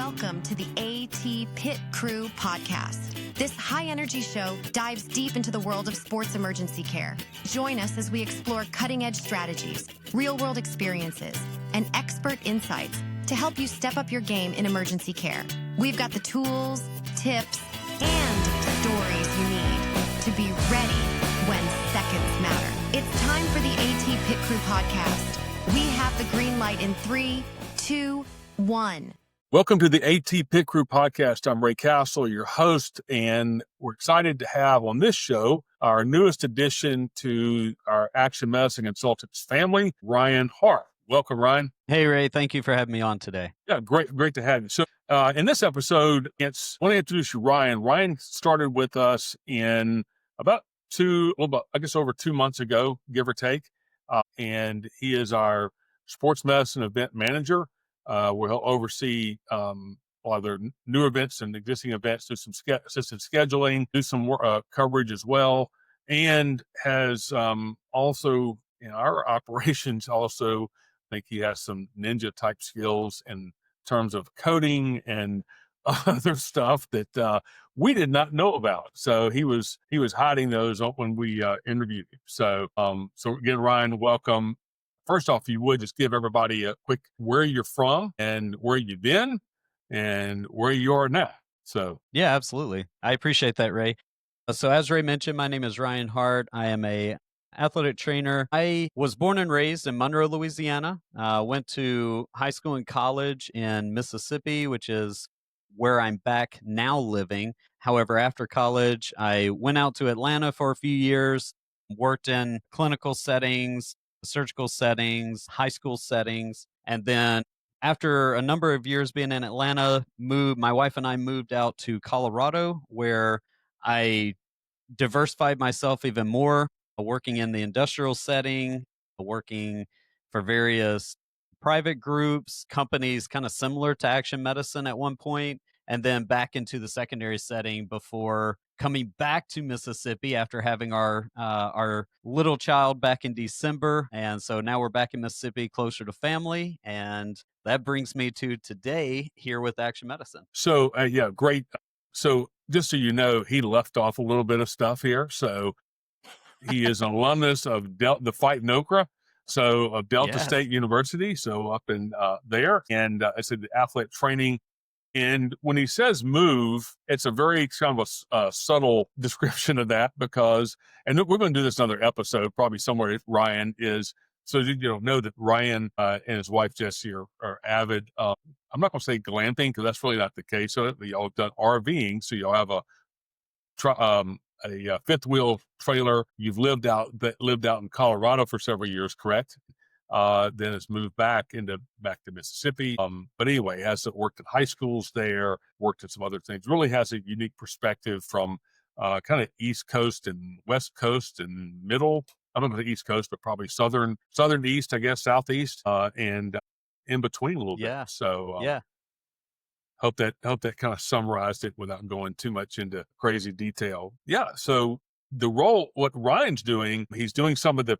Welcome to the AT Pit Crew podcast. This high-energy show dives deep into the world of sports emergency care. Join us as we explore cutting-edge strategies, real-world experiences, and expert insights to help you step up your game in emergency care. We've got the tools, tips, and stories you need to be ready when seconds matter. It's time for the AT Pit Crew podcast. We have the green light in 3, 2, 1. Welcome to the AT Pit Crew podcast. I'm Ray Castle, your host, and we're excited to have on this show our newest addition to our Action Medicine Consultants family, Ryan Hart. Welcome, Ryan. Hey, Ray. Thank you for having me on today. Yeah, great to have you. So in this episode, I want to introduce you, Ryan. Ryan started with us in about over 2 months ago, give or take, and he is our sports medicine event manager. Where he'll oversee other new events and existing events, do some assistant scheduling, do some coverage as well, and has also in our operations also, I think he has some ninja type skills in terms of coding and other stuff that we did not know about. So he was hiding those when we interviewed him. So again, Ryan, welcome. First off, you would just give everybody a quick where you're from and where you've been and where you are now. So yeah, absolutely. I appreciate that, Ray. So as Ray mentioned, my name is Ryan Hart. I am a athletic trainer. I was born and raised in Monroe, Louisiana. Went to high school and college in Mississippi, which is where I'm back now living. However, after college, I went out to Atlanta for a few years, worked in clinical settings, surgical settings, high school settings. And then after a number of years being in Atlanta, my wife and I moved out to Colorado, where I diversified myself even more, working in the industrial setting, working for various private groups, companies kind of similar to Action Medicine at one point, and then back into the secondary setting before coming back to Mississippi after having our little child back in December. And so now we're back in Mississippi, closer to family. And that brings me to today here with Action Medicine. So, yeah, great. So just so you know, he left off a little bit of stuff here. So he is an alumnus of the Fight in Okra. So of Delta State University. So up in there. And I said the athletic training. And when he says move, it's a very kind of a subtle description of that because, and we're going to do this another episode, probably somewhere Ryan is, so you know that Ryan and his wife Jessie are avid, I'm not going to say glamping because that's really not the case. So y'all have done RVing. So y'all have a fifth wheel trailer. You've lived out in Colorado for several years, correct? Then it's moved back to Mississippi. But anyway, has worked at high schools there, worked at some other things, really has a unique perspective from kind of East Coast and West Coast and middle. I don't know the East Coast, but probably southern East, I guess, Southeast, and in between a little bit. So hope that kind of summarized it without going too much into crazy detail. Yeah. So the role, what Ryan's doing, he's going to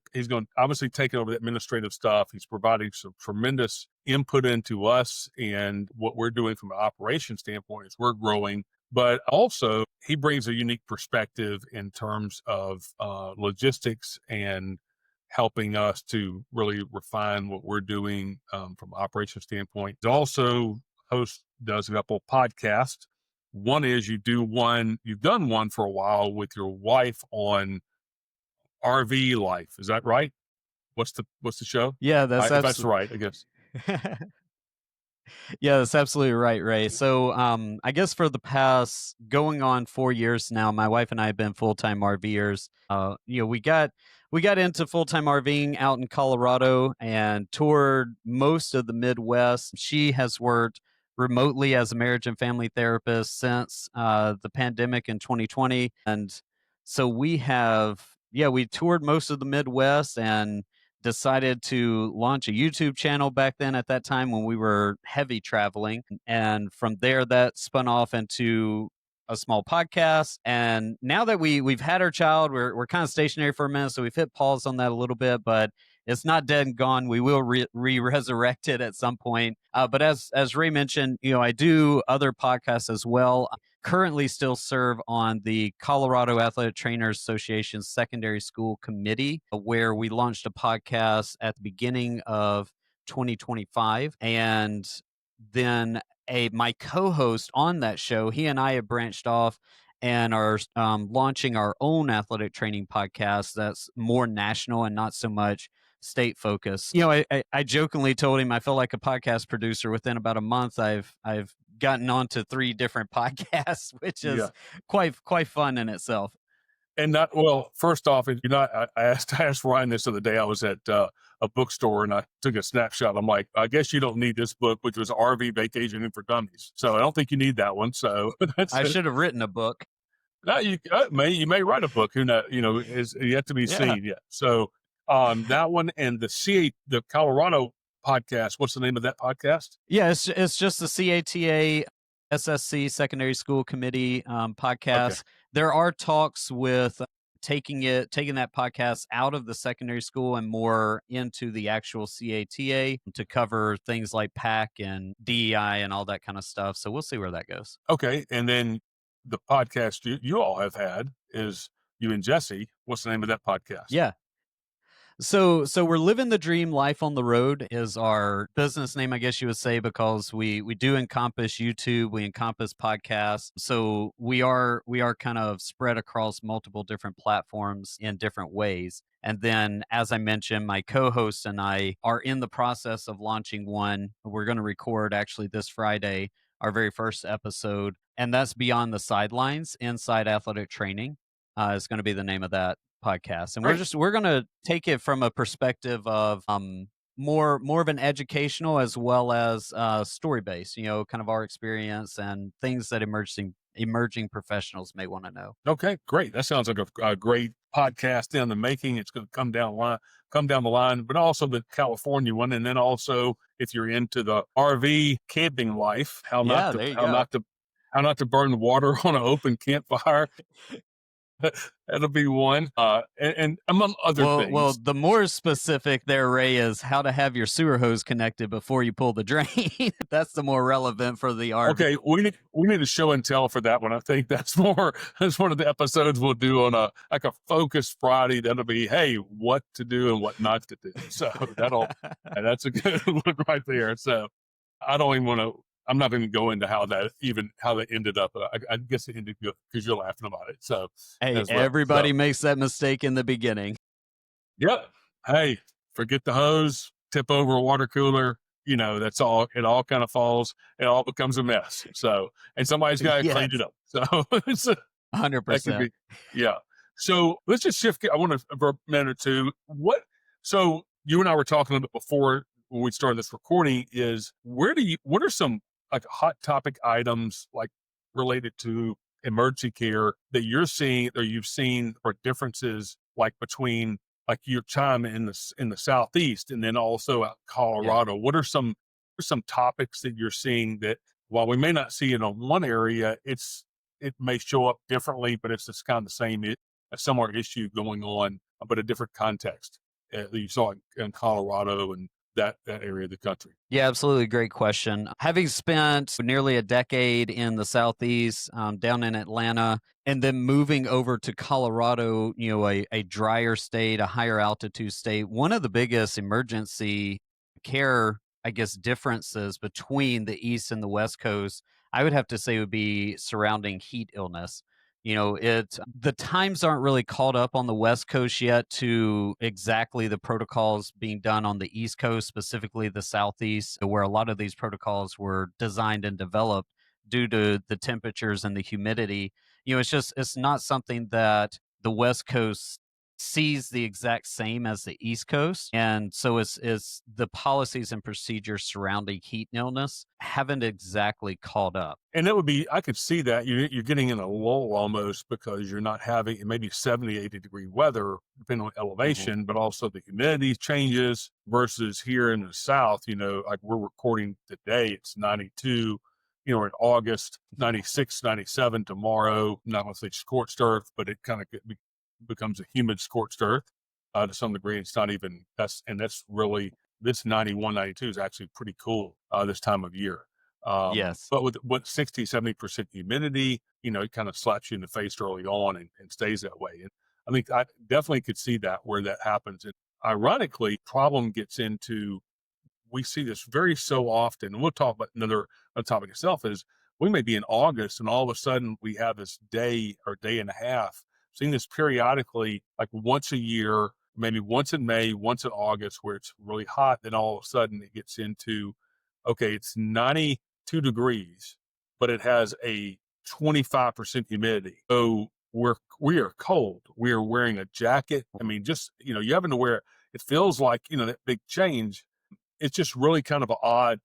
obviously take over the administrative stuff. He's providing some tremendous input into us and what we're doing from an operation standpoint as we're growing. But also he brings a unique perspective in terms of logistics and helping us to really refine what we're doing from an operation standpoint. He also does a couple podcasts. One is you've done one for a while with your wife on RV life. Is that right? What's the show? Yeah, that's right, I guess. Yeah, that's absolutely right, Ray. So I guess for the past going on 4 years now, my wife and I have been full-time RVers. We got into full-time RVing out in Colorado and toured most of the Midwest. She has worked remotely as a marriage and family therapist since the pandemic in 2020. And so we toured most of the Midwest and decided to launch a YouTube channel back then at that time when we were heavy traveling. And from there, that spun off into a small podcast. And now that we've had our child, we're kind of stationary for a minute. So we've hit pause on that a little bit, but it's not dead and gone. We will resurrect it at some point. But as Ray mentioned, I do other podcasts as well. Currently still serve on the Colorado Athletic Trainers Association's secondary school committee, where we launched a podcast at the beginning of 2025. And then my co-host on that show, he and I have branched off and are launching our own athletic training podcast that's more national and not so much state focused. I jokingly told him I feel like a podcast producer. Within about a month, I've gotten onto 3 different podcasts, which is quite fun in itself. And first off, I asked Ryan this the other day. I was at a bookstore and I took a snapshot. I'm like, I guess you don't need this book, which was RV Vacationing for Dummies. So I don't think you need that one. So I should have written a book. No, you may write a book. Who knows? Is yet to be seen yet. So that one and the Colorado podcast. What's the name of that podcast? Yeah, it's just the CATA SSC Secondary School Committee podcast. Okay. There are talks with taking that podcast out of the secondary school and more into the actual CATA to cover things like PAC and DEI and all that kind of stuff. So we'll see where that goes. Okay, and then the podcast you all have had is you and Jesse. What's the name of that podcast? Yeah. So we're living the dream. Life on the Road is our business name, I guess you would say, because we do encompass YouTube, we encompass podcasts. So we are kind of spread across multiple different platforms in different ways. And then, as I mentioned, my co-host and I are in the process of launching one. We're going to record actually this Friday our very first episode, and that's Beyond the Sidelines, Inside Athletic Training. Is going to be the name of that podcast, and we're going to take it from a perspective of more of an educational as well as story based, kind of our experience and things that emerging professionals may want to know. Okay, great. That sounds like a great podcast in the making. It's going to come down the line, but also the California one, and then also if you're into the RV camping life, how not to burn water on an open campfire. That'll be one, and among other things. Well, the more specific there, Ray, is how to have your sewer hose connected before you pull the drain. That's the more relevant for the RV. Okay, we need a show and tell for that one. I think that's one of the episodes we'll do on a focus Friday. That'll be, hey, what to do and what not to do. So that's a good one right there. So I don't even want to. I'm not going to go into how that ended up. I guess it ended good because you're laughing about it. So hey, everybody makes that mistake in the beginning. Yep. Hey, forget the hose, tip over a water cooler. That's all. It all kind of falls. It all becomes a mess. So, and somebody's got to clean it up. So it's 100%. Yeah. So let's just shift. I want to for a minute or two. So you and I were talking a little bit before when we started this recording. What are some like hot topic items like related to emergency care that you're seeing or you've seen, or differences like between like your time in the Southeast and then also out Colorado? What are some topics that you're seeing that while we may not see it on one area, it may show up differently, but it's just kind of the same, a similar issue going on, but a different context that you saw in Colorado and that area of the country? Yeah, absolutely. Great question. Having spent nearly a decade in the Southeast, down in Atlanta, and then moving over to Colorado, a drier state, a higher altitude state, one of the biggest emergency care, I guess, differences between the East and the West Coast, I would have to say, would be surrounding heat illness. The times aren't really caught up on the West Coast yet to exactly the protocols being done on the East Coast, specifically the Southeast, where a lot of these protocols were designed and developed due to the temperatures and the humidity. It's not something that the West Coast sees the exact same as the East Coast. And so it's the policies and procedures surrounding heat and illness haven't exactly caught up. And I could see that you're getting in a lull almost because you're not having maybe 70, 80 degree weather, depending on elevation, but also the humidity changes versus here in the South, like we're recording today, it's 92, in August, 96, 97 tomorrow, not going to say scorched earth, but it kind of becomes a humid scorched earth. to some degree. It's not even that's really this 91, 92 is actually pretty cool this time of year. Yes. But with 60, 70% humidity, it kind of slaps you in the face early on and stays that way. And I think I definitely could see that where that happens. And ironically, problem gets into, we see this very so often. And we'll talk about another topic itself is we may be in August and all of a sudden we have this day or day and a half, seeing this periodically, like once a year, maybe once in May, once in August, where it's really hot. Then all of a sudden it gets into, okay, it's 92 degrees, but it has a 25% humidity. So we are cold. We are wearing a jacket. I mean, just, you having to wear, it feels like, that big change. It's just really kind of an odd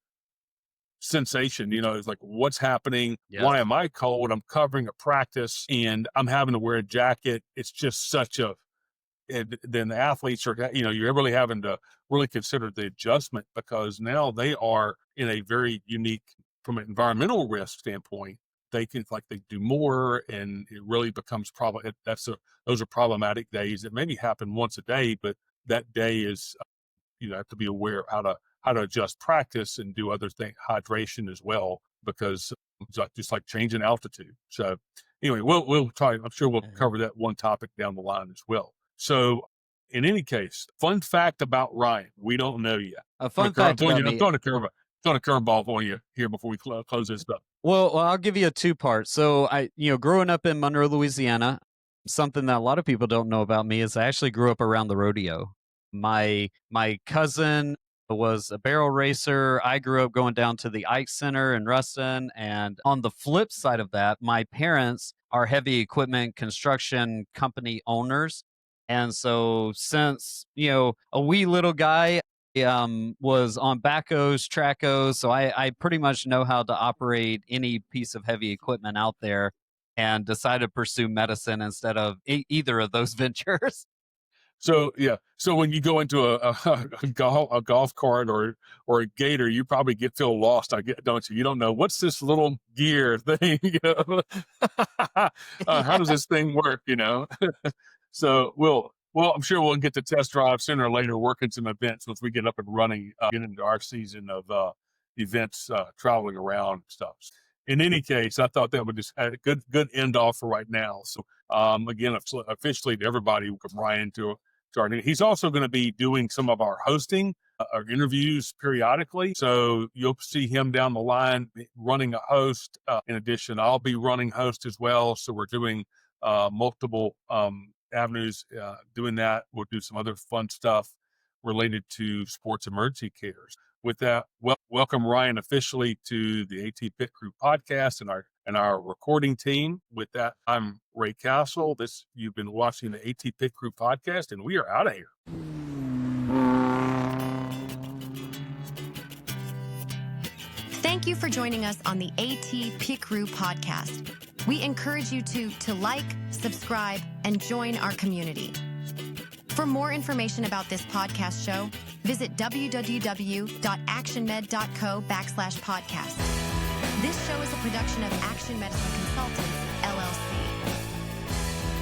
sensation. It's like, what's happening? Yes. Why am I cold? I'm covering a practice and I'm having to wear a jacket. It's just such a, and then the athletes are, you're really having to really consider the adjustment because now they are in a very unique, from an environmental risk standpoint, they do more and it really becomes those are problematic days that maybe happen once a day, but that day is, have to be aware of how to adjust practice and do other things, hydration as well, because it's just like changing altitude. So anyway, we'll try, I'm sure we'll cover that one topic down the line as well. So in any case, fun fact about Ryan, we don't know yet. A fun fact about me. I'm throwing a curveball on you here before we close this up. Well, I'll give you a two-part. So growing up in Monroe, Louisiana, something that a lot of people don't know about me is I actually grew up around the rodeo. My cousin was a barrel racer. I grew up going down to the Ike Center in Ruston. And on the flip side of that, my parents are heavy equipment construction company owners. And so since, a wee little guy was on backhoes, trackhoes, so I pretty much know how to operate any piece of heavy equipment out there and decided to pursue medicine instead of either of those ventures. So yeah. So when you go into a golf cart or a gator, you probably feel lost. Don't you? You don't know what's this little gear thing. How does this thing work? So I'm sure we'll get to test drive sooner or later, working some events once we get up and running, get into our season of events, traveling around and stuff. In any case, I thought that would just add a good end off for right now. So again, officially to everybody, welcome Ryan to our. He's also going to be doing some of our hosting, our interviews periodically. So you'll see him down the line running a host. In addition, I'll be running host as well. So we're doing multiple avenues doing that. We'll do some other fun stuff related to sports emergency cares. With that, welcome Ryan officially to the AT Pit Crew podcast and our recording team. With that, I'm Ray Castle. You've been watching the AT Pit Crew podcast, and we are out of here. Thank you for joining us on the AT Pit Crew podcast. We encourage you to like, subscribe, and join our community. For more information about this podcast show, visit www.actionmed.co/podcast. This show is a production of Action Medicine Consultants, LLC.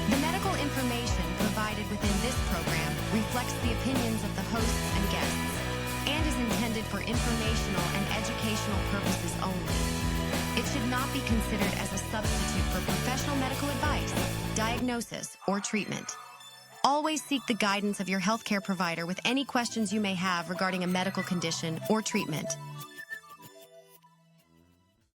The medical information provided within this program reflects the opinions of the hosts and guests and is intended for informational and educational purposes only. It should not be considered as a substitute for professional medical advice, diagnosis, or treatment. Always seek the guidance of your healthcare provider with any questions you may have regarding a medical condition or treatment.